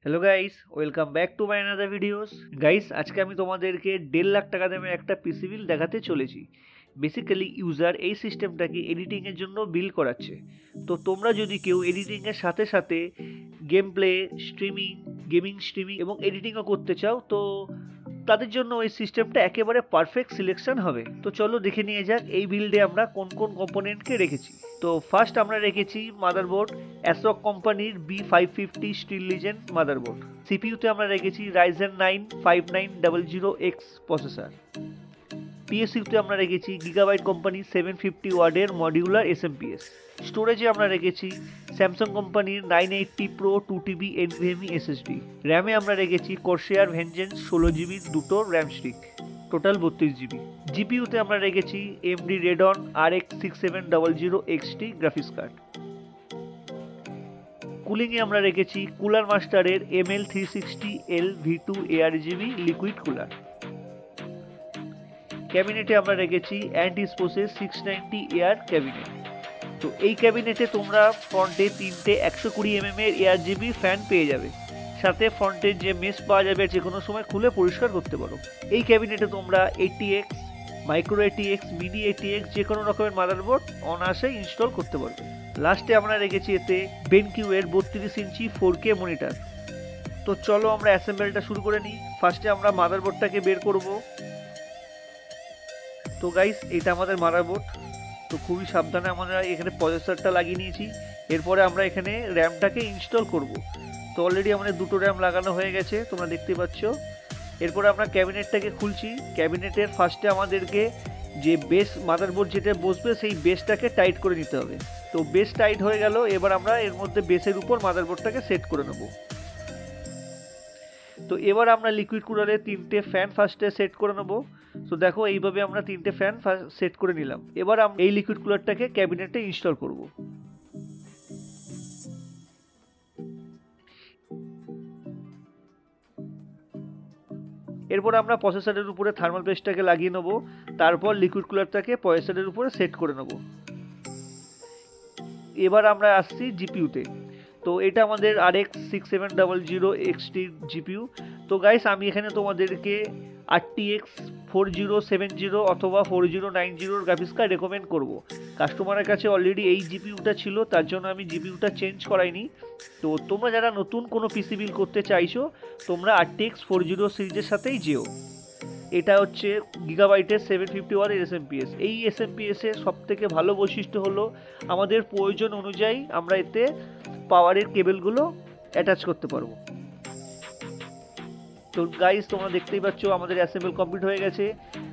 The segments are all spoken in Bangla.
Hello guys, welcome back to my another videos. Guys, আজকে আমি তোমাদেরকে 1.5 লাখ টাকা দামের একটা পিসি বিল দেখাতে চলেছি। বেসিক্যালি ইউজার এই সিস্টেমটাকে এডিটিংয়ের জন্য বিল্ড করাচ্ছে। তো তোমরা যদি কেউ এডিটিংয়ের সাথে সাথে game play, streaming, gaming streaming এবং এডিটিংও করতে চাও, তো তাদের জন্য এই সিস্টেমটা একেবারে পারফেক্ট সিলেকশন হবে। তো চলো দেখে নিয়ে যাক এই বিল্ডে আমরা কোন কোন কম্পোনেন্টকে রেখেছি। তো ফার্স্ট আমরা রেখেছি মাদারবোর্ড, অ্যাসরক কোম্পানির B550 স্টিল লিজেন্ড মাদারবোর্ড। সিপিইউতে আমরা রেখেছি Ryzen 9 5900X প্রসেসর। পিএসইউতে আমরা রেখেছি গিগাবাইট কোম্পানি 750 ওয়ার্ডের মডিউলার এসএমপিএস। স্টোরেজে আমরা রেখেছি স্যামসাং কোম্পানির 980 প্রো 2TB NVMe SSD। র্যামে আমরা রেখেছি কর্সেয়ার ভেঞ্জেন্স 16GB দুটো র্যাম স্টিক, টোটাল 32GB। জিপিইউতে আমরা রেখেছি AMD Radeon RX 6700 XT graphics card. কুলিংয়ে আমরা রেখেছি কুলার মাস্টারের ML360L V2 ARGB liquid cooler. ক্যাবিনেটে আমরা রেখেছি অ্যান্টিস্পোসের 690 এয়ার ক্যাবিনেট। তো এই ক্যাবিনেটে তোমরা ফ্রন্টে 3টে 120mm এর ARGB ফ্যান পেয়ে যাবে, সাথে ফ্রন্টের যে মেশ পাওয়া যাবে যে কোনো সময় খুলে পরিষ্কার করতে পারো। এই ক্যাবিনেটে তোমরা ATX, micro ATX, mini ATX যে কোনো রকমের মাদারবোর্ড অনায়াসে ইনস্টল করতে পারবে। লাস্টে আমরা রেখেছি এতে বেনকিউ এর 32 ইঞ্চি 4K মনিটর। তো চলো আমরা অ্যাসেম্বলটা শুরু করে নিই। ফার্স্টে আমরা মাদারবোর্ডটাকে বের করব। তো গাইস, এটা আমাদের মাদারবোর্ড। তো খুবই সাবধানে আমরা এখানে প্রসেসরটা লাগিয়ে নিয়েছি। এরপরে আমরা এখানে র্যামটাকে ইনস্টল করব। তো অলরেডি আমাদের দুটো র্যাম লাগানো হয়ে গেছে, তোমরা দেখতে পাচ্ছ। এরপরে আমরা ক্যাবিনেটটাকে খুলছি। ক্যাবিনেটের ফার্স্টে আমাদেরকে যে বেস মাদারবোর্ড যেটা বসবে সেই বেসটাকে টাইট করে নিতে হবে। তো বেস টাইট হয়ে গেল। এবার আমরা এর মধ্যে বেসের উপর মাদারবোর্ডটাকে সেট করে নেব। তো এবার আমরা লিকুইড কুলারে 3টে ফ্যান ফার্স্টে সেট করে নেব। তো দেখো এইভাবে আমরা 3টে ফ্যান সেট করে নিলাম। এবার আমরা এই লিকুইড কুলারটাকে ক্যাবিনেটে ইনস্টল করব। এরপর আমরা প্রসেসরের উপরে থার্মাল পেস্টটাকে লাগিয়ে নেব। তারপর লিকুইড কুলারটাকে প্রসেসরের উপরে সেট করে নেব। এবার আমরা আসছি জিপিইউতে। তো এটা আমাদের RX 6700 XT জিপিইউ। তো গাইস, আমি এখানে তোমাদেরকে RTX 4070 অথবা 4090 গ্রাফিক্স কার্ড রেকমেন্ড করব। কাস্টমারের কাছে অলরেডি এই জিপিইউটা ছিল, তার জন্য আমি জিপিইউটা চেঞ্জ করাইনি। তো তোমরা যারা নতুন কোনো পিসি বিল করতে চাইছো, তোমরা RTX 40 সিরিজের সাথেই যেও। এটা হচ্ছে গিগাবাইটের 750 ওয়াটের এসএমপিএস। এই এসএমপিএসের সবথেকে ভালো বৈশিষ্ট্য হলো আমাদের প্রয়োজন অনুযায়ী আমরা এতে পাওয়ারের কেবলগুলো অ্যাটাচ করতে পারবো। তো গাইস, তোমরা দেখতেই পাচ্ছ আমাদের অ্যাসেম্বল কমপ্লিট হয়ে গেছে।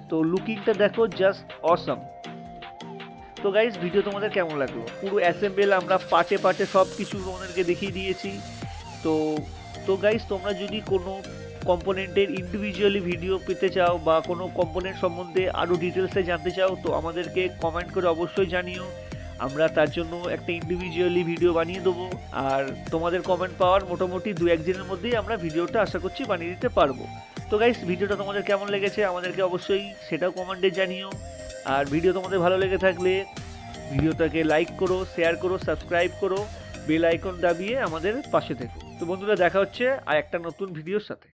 তো লুকিংটা দেখো, জাস্ট অসাম। তো গাইস, ভিডিও তোমাদের কেমন লাগলো? পুরো অ্যাসেম্বল আমরা পার্টে পার্টে সব কিছু তোমাদেরকে দেখিয়ে দিয়েছি। তো তো গাইস, তোমরা যদি কোনো কম্পোনেন্টের ইন্ডিভিজুয়ালি ভিডিও পেতে চাও বা কোনো কম্পোনেন্ট সম্বন্ধে আরও ডিটেলসে জানতে চাও, তো আমাদেরকে কমেন্ট করে অবশ্যই জানিও। আমরা তার জন্য একটা ইন্ডিভিজুয়ালি ভিডিও বানিয়ে দেবো। আর তোমাদের কমেন্ট পাওয়ার মোটামুটি 2-1 দিনের মধ্যেই আমরা ভিডিওটা আশা করছি বানিয়ে দিতে পারবো। তো গাইস, ভিডিওটা তোমাদের কেমন লেগেছে আমাদেরকে অবশ্যই সেটাও কমেন্টে জানিও। আর ভিডিও তোমাদের ভালো লেগে থাকলে ভিডিওটাকে লাইক করো, শেয়ার করো, সাবস্ক্রাইব করো, বেল আইকন দাবিয়ে আমাদের পাশে থেকো। তো বন্ধুরা, দেখা হচ্ছে আর একটা নতুন ভিডিওর সাথে।